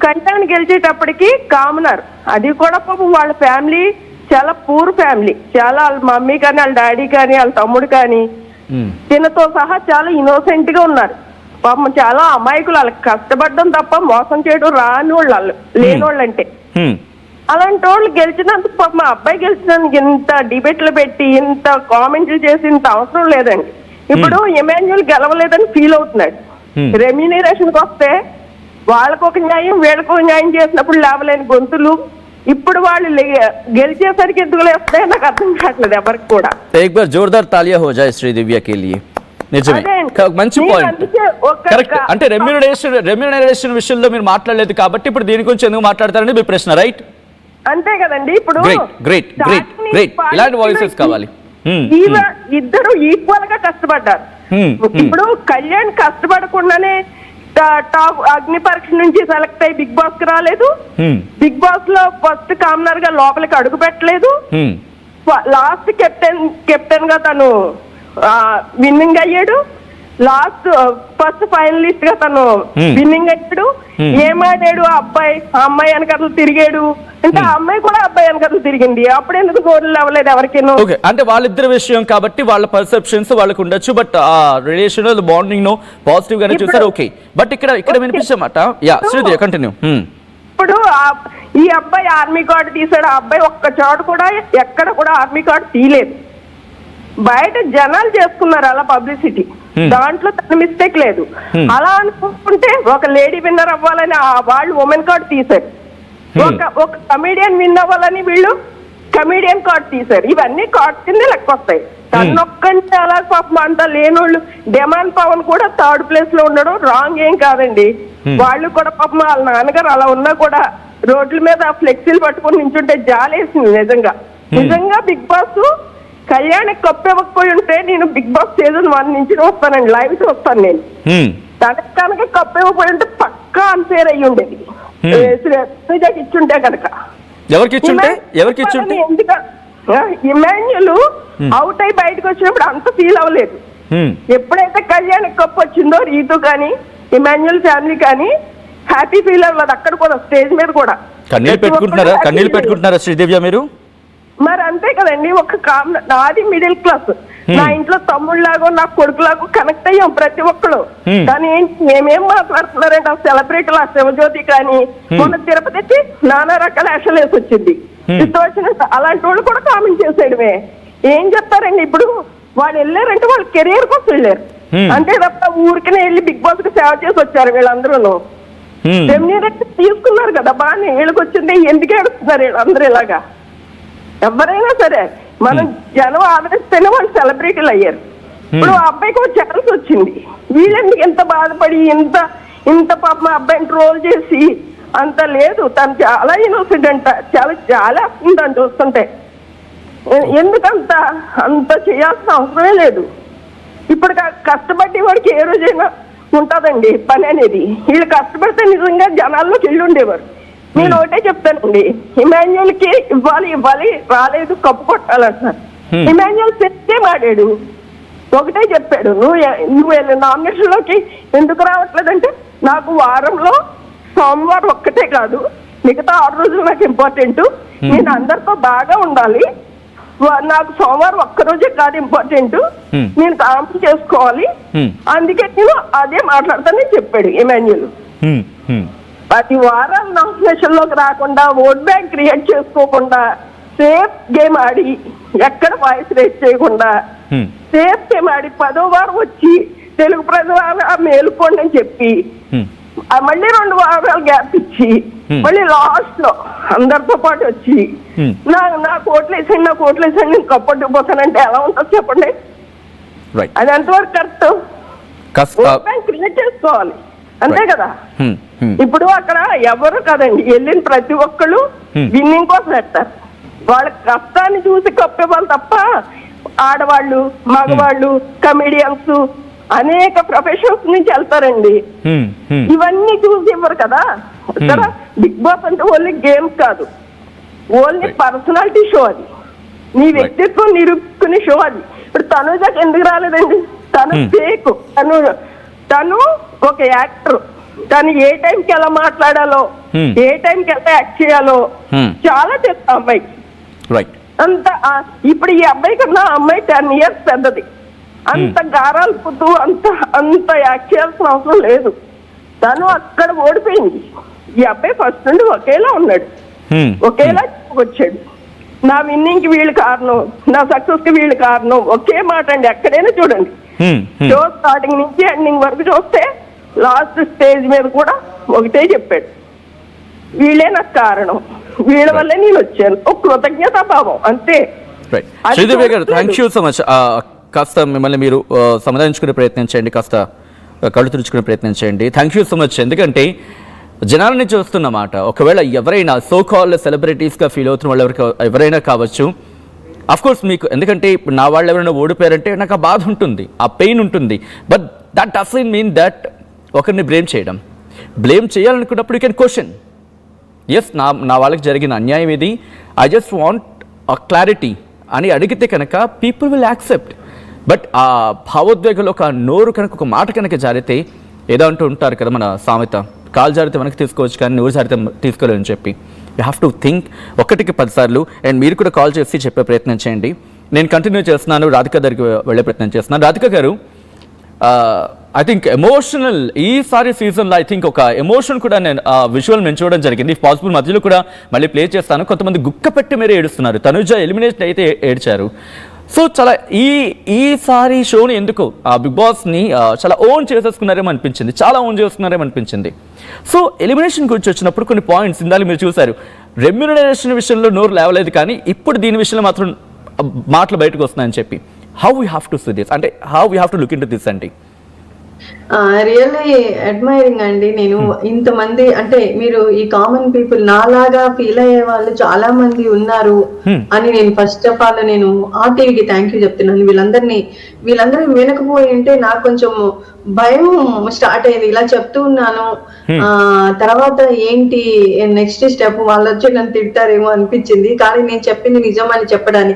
Kalyan గెలిచేటప్పటికి commoner, అది కూడా పాపం వాళ్ళ ఫ్యామిలీ చాలా పూర్ ఫ్యామిలీ, చాలా వాళ్ళ మమ్మీ కానీ వాళ్ళ డాడీ కానీ వాళ్ళ తమ్ముడు కానీ తినతో సహా చాలా ఇన్నోసెంట్ గా ఉన్నారు. పాపం చాలా అమాయకులు, వాళ్ళకి కష్టపడడం తప్ప మోసం చేయడం రాని వాళ్ళు, లేని వాళ్ళు అంటే. అలాంటి వాళ్ళు గెలిచినందుకు పాపం మా అబ్బాయి గెలిచినందుకు ఇంత డిబేట్లు పెట్టి ఇంత కామెంట్లు చేసి ఇంత అవసరం లేదండి. ఇప్పుడు ఎమాన్యుల్ గెలవలేదని ఫీల్ అవుతున్నాడు. రెమ్యూనరేషన్కి వస్తే వాళ్ళకు ఒక న్యాయం వీళ్ళకు ఒక న్యాయం చేసినప్పుడు లేవలేని గొంతులు ఇప్పుడు వాళ్ళు గెలిచేసరికి ఎందుకు లేస్తాయో నాకు అర్థం కావట్లేదు ఎవరికి కూడా. एक बार जोरदार तालियां हो जाए श्रीदिव्या के लिए. నిజమే, మంచి పాయింట్. కరెక్ట్. అంటే రెమ్యూనరేషన్ విషయంలో మీరు మాట్లాడలేదు కాబట్టి ఇప్పుడు దీని గురించి ఎందుకు మాట్లాడతారని మీ ప్రశ్న, రైట్? అంతే కదండి. ఇప్పుడు గ్రేట్ ఇలాంటి వాయిసెస్ కావాలి. ఇద్దరు ఈక్వల్ గా కష్టపడ్డారు. ఇప్పుడు కళ్యాణ్ కష్టపడకుండానే టాప్ అగ్ని పరీక్ష నుంచి సెలెక్ట్ అయ్యి బిగ్ బాస్ కి రాలేదు. బిగ్ బాస్ లో ఫస్ట్ కామనర్ గా లోపలికి అడుగు పెట్టలేదు. లాస్ట్ కెప్టెన్ గా తను విన్నింగ్ అయ్యాడు. లాస్ట్ ఫస్ట్ ఫైనలిస్ట్ గా తను విన్నింగ్ అయ్యాడు. ఏమాడాడు ఆ అమ్మాయి వెనకట్లు తిరిగాడు. అంటే ఆ అమ్మాయి కూడా అబ్బాయి వెనకట్లు తిరిగింది. అప్పుడు ఎందుకు గోర్లు అవ్వలేదు ఎవరికేనో. అంటే వాళ్ళిద్దరి విషయం కాబట్టి వాళ్ళ పర్సెప్షన్స్ వాళ్ళకు ఉండొచ్చు. బట్ ఆ రిలేషన్ బాండింగ్ పాజిటివ్ గానే చూసారు. ఓకే, బట్ ఇక్కడ వినిపించమాట. Yeah Sridevi continue. ఇప్పుడు ఈ అబ్బాయి ఆర్మీ కార్డు తీసాడు. ఆ అబ్బాయి ఒక్క చోట కూడా ఎక్కడ కూడా ఆర్మీ కార్డు తీయలేదు. బయట జనాలు చేసుకున్నారు అలా పబ్లిసిటీ, దాంట్లో తన మిస్టేక్ లేదు. అలా అనుకుంటే ఒక లేడీ విన్నర్ అవ్వాలని వాళ్ళు ఉమెన్ కార్డు తీశారు. ఒక కమీడియన్ విన్ అవ్వాలని వీళ్ళు కమీడియన్ కార్డు తీశారు. ఇవన్నీ కార్డు కింద లెక్క వస్తాయి. తనొక్కంటే అలా పాపం అంతా లేనోళ్ళు. డెమాన్ పవన్ కూడా థర్డ్ ప్లేస్ లో ఉండడం రాంగ్ ఏం కాదండి. వాళ్ళు కూడా పాపం వాళ్ళ నాన్నగారు అలా ఉన్నా కూడా రోడ్ల మీద ఫ్లెక్సీలు పట్టుకుని నించుంటే జాలేసింది నిజంగా. బిగ్ బాస్ కళ్యాణ్ కప్పు ఇవ్వకపోయి ఉంటే నేను బిగ్ బాస్ సీజన్ 1 నుంచి వస్తానండి, లైవ్ చూస్తాను నేను. తనకి కనుక కప్పు ఇవ్వకపోయి ఉంటే పక్కా అన్ఫేర్ అయ్యి ఉండేది. ఇచ్చుంటే కనుక ఇమాన్యుల్ అవుట్ అయి బయటకు వచ్చినప్పుడు అంత ఫీల్ అవ్వలేదు. ఎప్పుడైతే కళ్యాణ్ కప్పు వచ్చిందో రీతు కానీ ఇమాన్యుల్ ఫ్యామిలీ కానీ హ్యాపీ ఫీల్ అవ్వలేదు. అక్కడ కూడా స్టేజ్ మీద కూడా కన్నీళ్ళు పెట్టుకుంటున్నారా శ్రీదేవ్య మీరు? మరి అంతే కదండి. నాది మిడిల్ క్లాస్, నా ఇంట్లో తమ్ముళ్ళలాగో నా కొడుకులాగో కనెక్ట్ అయ్యాం ప్రతి ఒక్కరు. కానీ మేమేం మాట్లాడుతున్నారంటే ఆ సెలబ్రిటీలు, ఆ శివజ్యోతి కానీ మొన్న తిరుపతికి నానా రకాల యాక్షన్ వేసి వచ్చింది. ఇష్టం వచ్చిన అలాంటి వాళ్ళు కూడా కామెంట్ చేసేయడమే. ఏం చెప్తారండి? ఇప్పుడు వాళ్ళు వెళ్ళారంటే వాళ్ళ కెరీర్ కోసం వెళ్ళారు అంతే తప్ప ఊరికనే వెళ్ళి బిగ్ బాస్ కి సేవ చేసి వచ్చారు వీళ్ళందరూ. రెమ్యూనరేషన్ తీసుకున్నారు కదా బాగానే. వీళ్ళకి వచ్చింది ఎందుకు ఏడుస్తున్నారు వీళ్ళందరూ ఇలాగా? ఎవరైనా సరే మనం జనం ఆదరిస్తేనే వాళ్ళు సెలబ్రిటీలు అయ్యారు. ఇప్పుడు ఆ అబ్బాయికి ఒక ఛాన్స్ వచ్చింది. వీళ్ళెందుకు ఎంత బాధపడి ఇంత పాప మా అబ్బాయిని ట్రోల్ చేసి అంత లేదు. తను చాలా ఇన్నోసెంట్ అంట, చాలా వస్తుందని చూస్తుంటే. అంత చేయాల్సిన అవసరమే లేదు. ఇప్పుడు కష్టపడి వాడికి ఏ రోజైనా ఉంటుందండి పని అనేది. వీళ్ళు కష్టపడితే నిజంగా జనాల్లోకి వెళ్ళి ఉండేవారు. నేను ఒకటే చెప్తానండి, ఇమాన్యుల్ కి ఇవ్వాలి రాలేదు కప్పు కొట్టాలంటున్నారు. ఇమాన్యుల్ సెట్టే మాడాడు, ఒకటే చెప్పాడు, నువ్వు నామినేషన్ లోకి ఎందుకు రావట్లేదంటే నాకు వారంలో సోమవారం ఒక్కటే కాదు మిగతా 6 రోజులు నాకు ఇంపార్టెంట్. నేను అందరితో బాగా ఉండాలి. నాకు సోమవారం ఒక్కరోజే కాదు ఇంపార్టెంట్. నేను కాంపు చేసుకోవాలి. అందుకే నేను అదే మాట్లాడతానని చెప్పాడు ఇమాన్యుల్. ప్రతి వారం నామినేషన్ లోకి రాకుండా ఓట్ బ్యాంక్ క్రియేట్ చేసుకోకుండా సేఫ్ గేమ్ ఆడి ఎక్కడ వాయిస్ రేస్ చేయకుండా సేఫ్ గేమ్ ఆడి 10వ వారం వచ్చి తెలుగు ప్రజల మేలుకోండి అని చెప్పి మళ్ళీ 2 వారాలు గ్యాప్ ఇచ్చి మళ్ళీ లాస్ట్ లో అందరితో పాటు వచ్చి నా కోట్లేసండి నేను కప్పట్టుకుపోతానంటే ఎలా ఉంటుందో చెప్పండి? అది ఎంతవరకు కరెక్ట్? ఓట్ బ్యాంక్ క్రియేట్ చేసుకోవాలి అంతే కదా. ఇప్పుడు అక్కడ ఎవరు కదండి వెళ్ళిన ప్రతి ఒక్కళ్ళు విన్నింగ్ కోసం పెడతారు. వాళ్ళ కష్టాన్ని చూసి కప్పేవాళ్ళు తప్ప ఆడవాళ్ళు, మగవాళ్ళు, కమెడియన్స్ అనేక ప్రొఫెషన్స్ నుంచి వెళ్తారండి. ఇవన్నీ చూసి ఇవ్వరు కదా. ఇక్కడ బిగ్ బాస్ అంటే ఓన్లీ గేమ్స్ కాదు, ఓన్లీ పర్సనాలిటీ షో. అది నీ వ్యక్తిత్వం నిరూపించుకునే షో. అది ఇప్పుడు తనుజకి ఎందుకు రాలేదండి? తను ఫేక్, తను ఒక యాక్టర్. కానీ ఏ టైంకి ఎలా మాట్లాడాలో, ఏ టైంకి ఎలా యాక్ట్ చేయాలో చాలా తెలుసు ఆ అమ్మాయికి. రైట్. అంత ఇప్పుడు ఈ అబ్బాయి కన్నా ఆ అమ్మాయి 10 years పెద్దది. అంత గారాలు పుద్దు అంత యాక్ట్ చేయాల్సిన అవసరం లేదు. తను అక్కడ ఓడిపోయింది. ఈ అబ్బాయి ఫస్ట్ నుండి ఒకేలా ఉన్నాడు, ఒకేలా వచ్చాడు. నా విన్నింగ్ కి వీళ్ళు కారణం, నా సక్సెస్ కి వీళ్ళు కారణం. ఒకే మాట అండి. ఎక్కడైనా చూడండి, షో స్టార్టింగ్ నుంచి ఎండింగ్ వరకు చూస్తే లాస్ట్ స్టేజ్ మీద కూడా ఒకటే చెప్పాడు, వీళ్ళే నాకు కారణం, వీళ్ళ వల్లే నేను వచ్చాను. ఒక కృతజ్ఞతా భావం అంతే. శ్రీదివ్య గారు, థ్యాంక్ యూ సో మచ్. కాస్త మిమ్మల్ని మీరు సమాధానించుకునే ప్రయత్నం చేయండి, కాస్త కళ్ళు తుడుచుకునే ప్రయత్నం చేయండి. Thank you so much. ఎందుకంటే జనాలని చూస్తున్నమాట, ఒకవేళ ఎవరైనా సో కాల్ సెలబ్రిటీస్గా ఫీల్ అవుతున్న వాళ్ళు ఎవరైనా కావచ్చు, కోర్స్ మీకు, ఎందుకంటే ఇప్పుడు నా వాళ్ళు ఎవరైనా ఓడిపోయారంటే నాకు ఆ బాధ ఉంటుంది, ఆ పెయిన్ ఉంటుంది. But that doesn't mean that ఒకరిని బ్లేమ్ చేయడం. బ్లేమ్ చేయాలనుకున్నప్పుడు యూ కెన్ క్వశ్చన్, ఎస్ నా వాళ్ళకి జరిగిన అన్యాయం ఇది, I just want a clarity అని అడిగితే కనుక పీపుల్ విల్ యాక్సెప్ట్. బట్ ఆ భావోద్వేగంలో ఒక నోరు కనుక, ఒక మాట కనుక జారితే, ఏదో అంటూ ఉంటారు కదా మన సామెత, కాలు జారితే వెనక్కి తీసుకోవచ్చు కానీ నోరు జారితే తీసుకోలేదని చెప్పి. యూ హ్యావ్ టు థింక్ 1కి 10 సార్లు. అండ్ మీరు కూడా కాల్ చేసి చెప్పే ప్రయత్నం చేయండి. నేను కంటిన్యూ చేస్తున్నాను, రాధిక దగ్గరికి వెళ్ళే ప్రయత్నం చేస్తున్నాను. రాధిక గారు, ఐ థింక్ ఎమోషనల్ ఈసారి సీజన్లో ఐ థింక్ ఒక ఎమోషన్ కూడా నేను విజువల్ నేను చూడడం జరిగింది. పాసిబుల్ మధ్యలో కూడా మళ్ళీ ప్లే చేస్తాను. కొంతమంది గుక్క పెట్టి మీరే ఏడుస్తున్నారు. తనుజ ఎలిమినేట్ అయితే ఏడ్చారు. సో చాలా ఈసారి షోని ఎందుకు బిగ్ బాస్ని చాలా ఓన్ చేసేసుకున్నారేమో అనిపించింది, చాలా ఓన్ చేసుకున్నారేమో అనిపించింది. సో ఎలిమినేషన్ గురించి వచ్చినప్పుడు కొన్ని పాయింట్స్ ఇందాక మీరు చూశారు. రెమ్యూనరేషన్ విషయంలో నోరు లేవలేదు, కానీ ఇప్పుడు దీని విషయంలో మాత్రం మాటలు బయటకు వస్తున్నాయని చెప్పి. How we have to see this, అంటే how we have to look into this అండి? రియల్లీ అడ్మైరింగ్ అండి. నేను ఇంతమంది, అంటే మీరు ఈ కామన్ పీపుల్ నాలాగా ఫీల్ అయ్యే వాళ్ళు చాలా మంది ఉన్నారు అని నేను ఫస్ట్ ఆఫ్ ఆల్ నేను టీవీకి థ్యాంక్ యూ చెప్తున్నాను. వీళ్ళందరూ వినకపోయి ఉంటే నాకు కొంచెం భయం స్టార్ట్ అయింది. ఇలా చెప్తూ ఉన్నాను, తర్వాత ఏంటి నెక్స్ట్ స్టెప్, వాళ్ళు వచ్చి నన్ను తిడతారేమో అనిపించింది. కానీ నేను చెప్పింది నిజం అని చెప్పడానికి